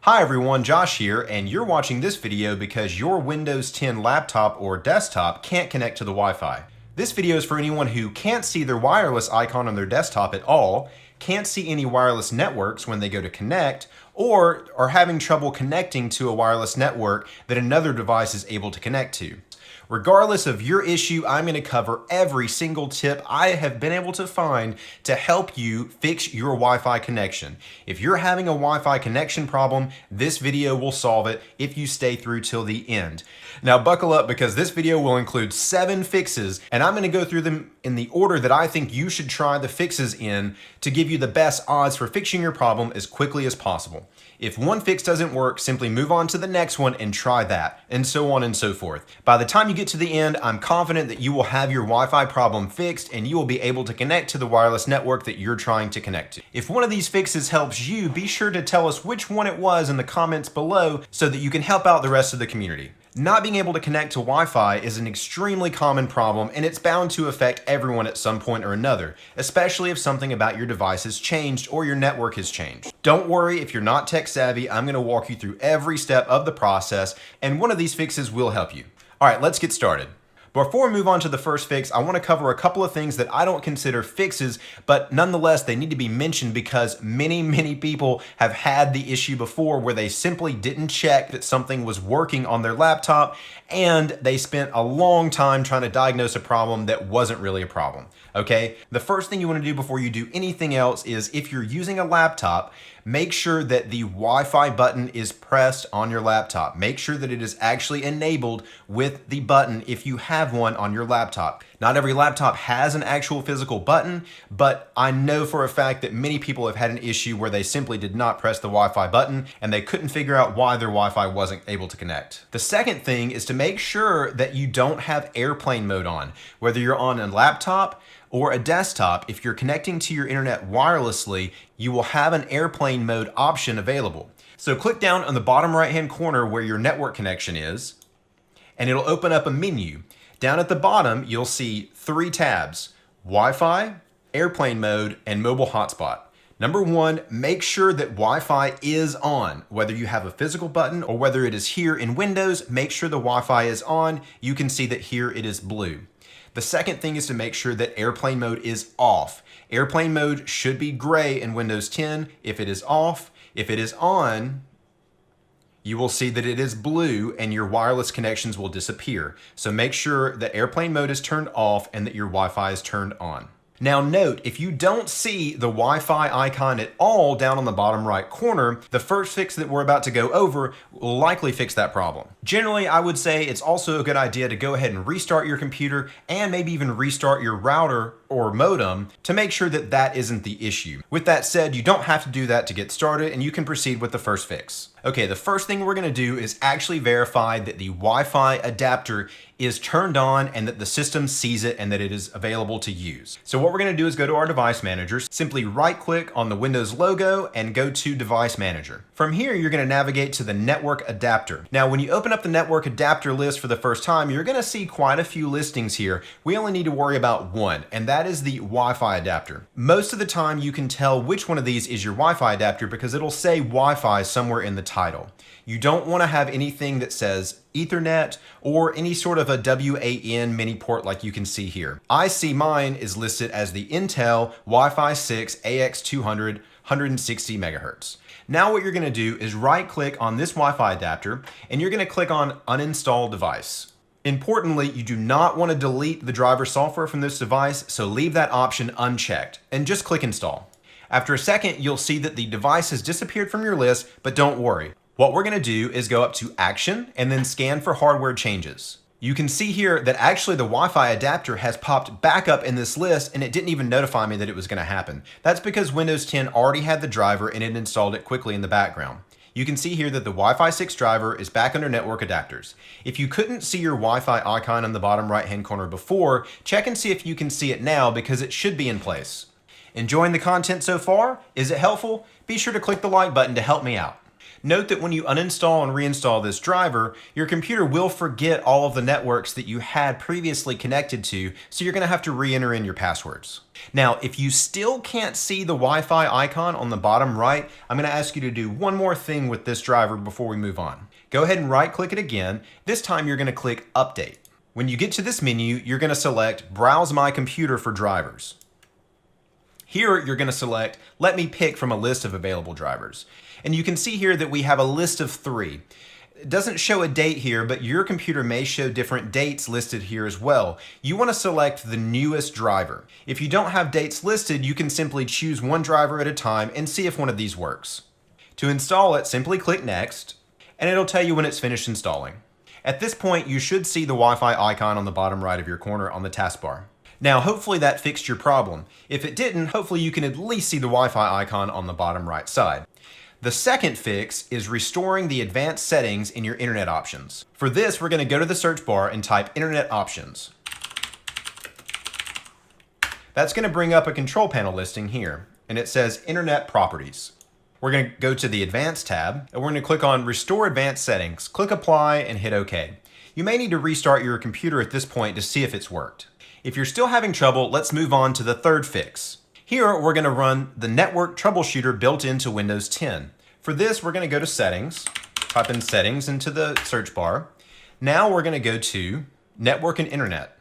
Hi everyone, Josh here, and you're watching this video because your Windows 10 laptop or desktop can't connect to the Wi-Fi. This video is for anyone who can't see their wireless icon on their desktop at all, can't see any wireless networks when they go to connect, or are having trouble connecting to a wireless network that another device is able to connect to. Regardless of your issue, I'm going to cover every single tip I have been able to find to help you fix your Wi-Fi connection. If you're having a Wi-Fi connection problem, this video will solve it if you stay through till the end. Now buckle up because this video will include 7 fixes and I'm going to go through them in the order that I think you should try the fixes in to give you the best odds for fixing your problem as quickly as possible. If one fix doesn't work, simply move on to the next one and try that, and so on and so forth. By the time you get to the end, I'm confident that you will have your Wi-Fi problem fixed and you will be able to connect to the wireless network that you're trying to connect to. If one of these fixes helps you, be sure to tell us which one it was in the comments below so that you can help out the rest of the community. Not being able to connect to Wi-Fi is an extremely common problem and it's bound to affect everyone at some point or another, especially if something about your device has changed or your network has changed. Don't worry if you're not tech savvy, I'm going to walk you through every step of the process and one of these fixes will help you. Alright, let's get started. Before we move on to the first fix, I want to cover a couple of things that I don't consider fixes, but nonetheless they need to be mentioned because many people have had the issue before where they simply didn't check that something was working on their laptop and they spent a long time trying to diagnose a problem that wasn't really a problem. Okay? The first thing you want to do before you do anything else is if you're using a laptop, make sure that the Wi-Fi button is pressed on your laptop. Make sure that it is actually enabled with the button if you have one on your laptop. Not every laptop has an actual physical button, but I know for a fact that many people have had an issue where they simply did not press the Wi-Fi button and they couldn't figure out why their Wi-Fi wasn't able to connect. The second thing is to make sure that you don't have airplane mode on. Whether you're on a laptop or a desktop, if you're connecting to your internet wirelessly, you will have an airplane mode option available. So click down on the bottom right hand corner where your network connection is, and it'll open up a menu. Down at the bottom, you'll see 3 tabs: Wi-Fi, airplane mode, and mobile hotspot. Number 1, make sure that Wi-Fi is on. Whether you have a physical button or whether it is here in Windows, make sure the Wi-Fi is on. You can see that here it is blue. The second thing is to make sure that airplane mode is off. Airplane mode should be gray in Windows 10 if it is off. If it is on, you will see that it is blue and your wireless connections will disappear. So make sure that airplane mode is turned off and that your Wi-Fi is turned on. Now note, if you don't see the Wi-Fi icon at all down on the bottom right corner, the first fix that we're about to go over will likely fix that problem. Generally, I would say it's also a good idea to go ahead and restart your computer and maybe even restart your router or modem to make sure that that isn't the issue. With that said, you don't have to do that to get started and you can proceed with the first fix. Okay, the first thing we're going to do is actually verify that the Wi-Fi adapter is turned on and that the system sees it and that it is available to use. So what we're going to do is go to our device manager, simply right click on the Windows logo and go to device manager. From here, you're going to navigate to the network adapter. Now, when you open up the network adapter list for the first time, you're going to see quite a few listings here. We only need to worry about one, and that is the Wi-Fi adapter. Most of the time, you can tell which one of these is your Wi-Fi adapter because it'll say Wi-Fi somewhere in the title. You don't want to have anything that says Ethernet or any sort of a WAN mini port like you can see here. I see mine is listed as the Intel Wi-Fi 6 AX200 160 megahertz. Now what you're going to do is right click on this Wi-Fi adapter and you're going to click on uninstall device. Importantly, you do not want to delete the driver software from this device, so leave that option unchecked and just click install. After a second, you'll see that the device has disappeared from your list, but don't worry. What we're going to do is go up to Action and then scan for hardware changes. You can see here that actually the Wi-Fi adapter has popped back up in this list and it didn't even notify me that it was going to happen. That's because Windows 10 already had the driver and it installed it quickly in the background. You can see here that the Wi-Fi 6 driver is back under network adapters. If you couldn't see your Wi-Fi icon in the bottom right hand corner before, check and see if you can see it now because it should be in place. Enjoying the content so far? Is it helpful? Be sure to click the like button to help me out. Note that when you uninstall and reinstall this driver, your computer will forget all of the networks that you had previously connected to, so you're going to have to re-enter in your passwords. Now, if you still can't see the Wi-Fi icon on the bottom right, I'm going to ask you to do one more thing with this driver before we move on. Go ahead and right-click it again. This time you're going to click Update. When you get to this menu, you're going to select Browse My Computer for drivers. Here, you're going to select Let me pick from a list of available drivers. And you can see here that we have a list of 3. It doesn't show a date here, but your computer may show different dates listed here as well. You want to select the newest driver. If you don't have dates listed, you can simply choose one driver at a time and see if one of these works. To install it, simply click Next, and it'll tell you when it's finished installing. At this point, you should see the Wi-Fi icon on the bottom right of your corner on the taskbar. Now, hopefully that fixed your problem. If it didn't, hopefully you can at least see the Wi-Fi icon on the bottom right side. The second fix is restoring the advanced settings in your internet options. For this, we're going to go to the search bar and type Internet Options. That's going to bring up a control panel listing here, and it says Internet Properties. We're going to go to the Advanced tab, and we're going to click on Restore Advanced Settings. Click Apply and hit OK. You may need to restart your computer at this point to see if it's worked. If you're still having trouble, let's move on to the third fix. Here, we're going to run the network troubleshooter built into Windows 10. For this, we're going to go to Settings, type in Settings into the search bar. Now we're going to go to Network and Internet.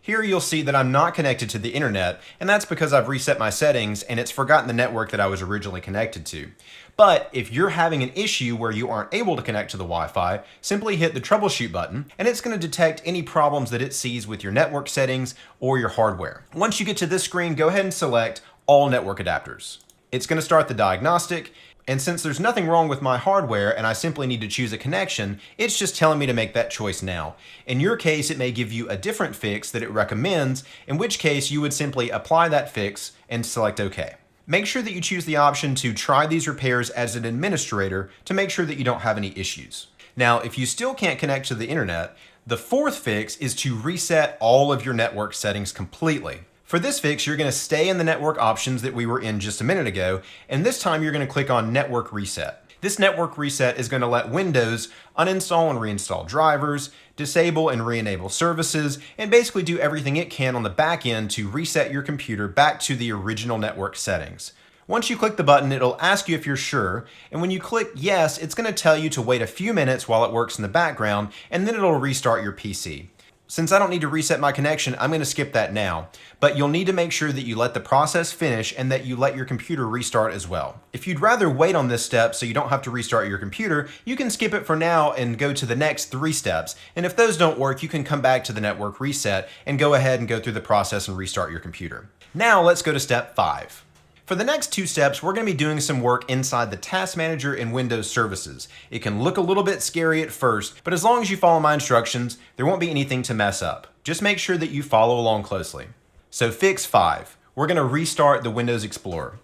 Here you'll see that I'm not connected to the internet, and that's because I've reset my settings and it's forgotten the network that I was originally connected to. But if you're having an issue where you aren't able to connect to the Wi-Fi, simply hit the troubleshoot button and it's going to detect any problems that it sees with your network settings or your hardware. Once you get to this screen, go ahead and select All Network Adapters. It's going to start the diagnostic, and since there's nothing wrong with my hardware and I simply need to choose a connection, it's just telling me to make that choice now. In your case, it may give you a different fix that it recommends, in which case you would simply apply that fix and select OK. Make sure that you choose the option to try these repairs as an administrator to make sure that you don't have any issues. Now, if you still can't connect to the internet, the fourth fix is to reset all of your network settings completely. For this fix, you're going to stay in the network options that we were in just a minute ago, and this time you're going to click on Network Reset. This network reset is going to let Windows uninstall and reinstall drivers, disable and re-enable services, and basically do everything it can on the back end to reset your computer back to the original network settings. Once you click the button, it'll ask you if you're sure, and when you click yes, it's going to tell you to wait a few minutes while it works in the background, and then it'll restart your PC. Since I don't need to reset my connection, I'm going to skip that now, but you'll need to make sure that you let the process finish and that you let your computer restart as well. If you'd rather wait on this step so you don't have to restart your computer, you can skip it for now and go to the next 3 steps. And if those don't work, you can come back to the network reset and go ahead and go through the process and restart your computer. Now let's go to step 5. For the next 2 steps, we're going to be doing some work inside the Task Manager in Windows Services. It can look a little bit scary at first, but as long as you follow my instructions, there won't be anything to mess up. Just make sure that you follow along closely. So fix 5, we're going to restart the Windows Explorer.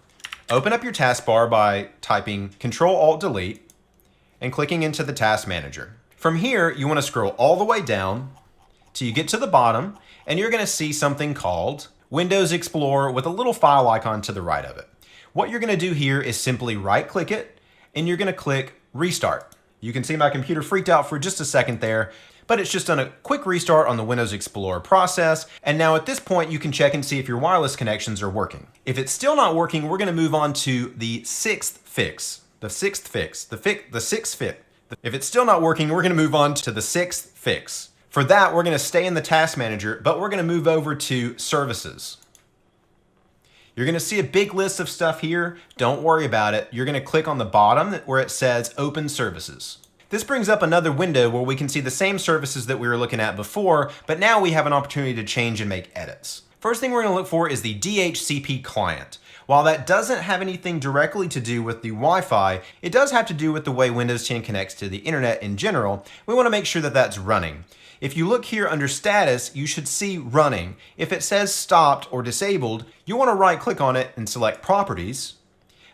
Open up your taskbar by typing Control-Alt-Delete and clicking into the Task Manager. From here, you want to scroll all the way down till you get to the bottom, and you're going to see something called Windows Explorer with a little file icon to the right of it. What you're going to do here is simply right-click it, and you're going to click Restart. You can see my computer freaked out for just a second there, but it's just done a quick restart on the Windows Explorer process, and now at this point you can check and see if your wireless connections are working. If it's still not working, we're going to move on to the 6th fix. The 6th fix. The 6th fix. If it's still not working, we're going to move on to the 6th fix. For that, we're going to stay in the Task Manager, but we're going to move over to Services. You're going to see a big list of stuff here. Don't worry about it. You're going to click on the bottom where it says Open Services. This brings up another window where we can see the same services that we were looking at before, but now we have an opportunity to change and make edits. First thing we're going to look for is the DHCP client. While that doesn't have anything directly to do with the Wi-Fi, it does have to do with the way Windows 10 connects to the internet in general. We want to make sure that that's running. If you look here under Status, you should see Running. If it says Stopped or Disabled, you want to right-click on it and select Properties.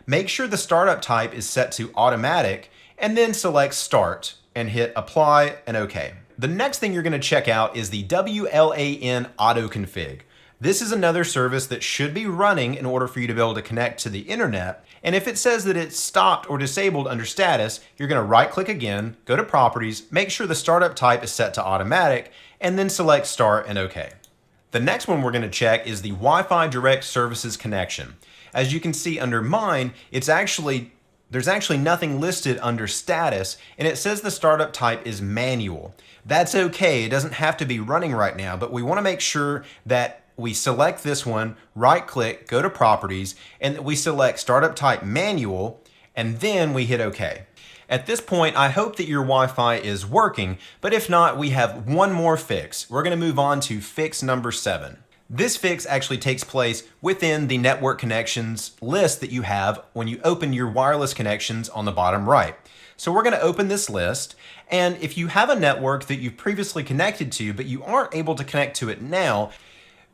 Make sure the startup type is set to Automatic, and then select Start and hit Apply and OK. The next thing you're going to check out is the WLAN Auto Config. This is another service that should be running in order for you to be able to connect to the internet, And if it says that it's stopped or disabled under status, you're going to right click again, go to properties, make sure the startup type is set to automatic, and then select start and OK. The next one we're going to check is the Wi-Fi Direct Services connection. As you can see under mine, there's actually nothing listed under status, and it says the startup type is manual. That's okay, it doesn't have to be running right now, but we want to make sure that we select this one, right click, go to properties, and we select startup type manual, and then we hit OK. At this point, I hope that your Wi-Fi is working, but if not, we have one more fix. We're going to move on to fix number 7. This fix actually takes place within the network connections list that you have when you open your wireless connections on the bottom right. So we're going to open this list, and if you have a network that you've previously connected to but you aren't able to connect to it now,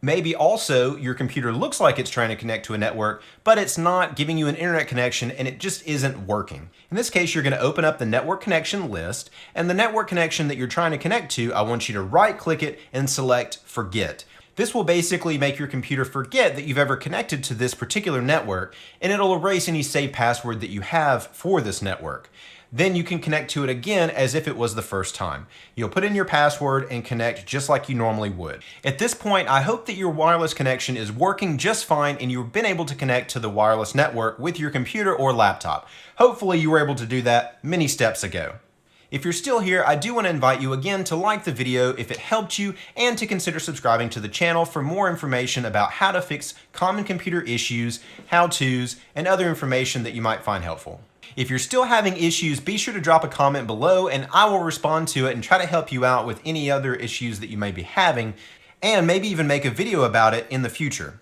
maybe also your computer looks like it's trying to connect to a network, but it's not giving you an internet connection and it just isn't working. In this case, you're going to open up the network connection list, and the network connection that you're trying to connect to, I want you to right click it and select forget. This will basically make your computer forget that you've ever connected to this particular network, and it'll erase any saved password that you have for this network. Then you can connect to it again as if it was the first time. You'll put in your password and connect just like you normally would. At this point, I hope that your wireless connection is working just fine and you've been able to connect to the wireless network with your computer or laptop. Hopefully you were able to do that many steps ago. If you're still here, I do want to invite you again to like the video if it helped you, and to consider subscribing to the channel for more information about how to fix common computer issues, how-tos, and other information that you might find helpful. If you're still having issues, be sure to drop a comment below and I will respond to it and try to help you out with any other issues that you may be having, and maybe even make a video about it in the future.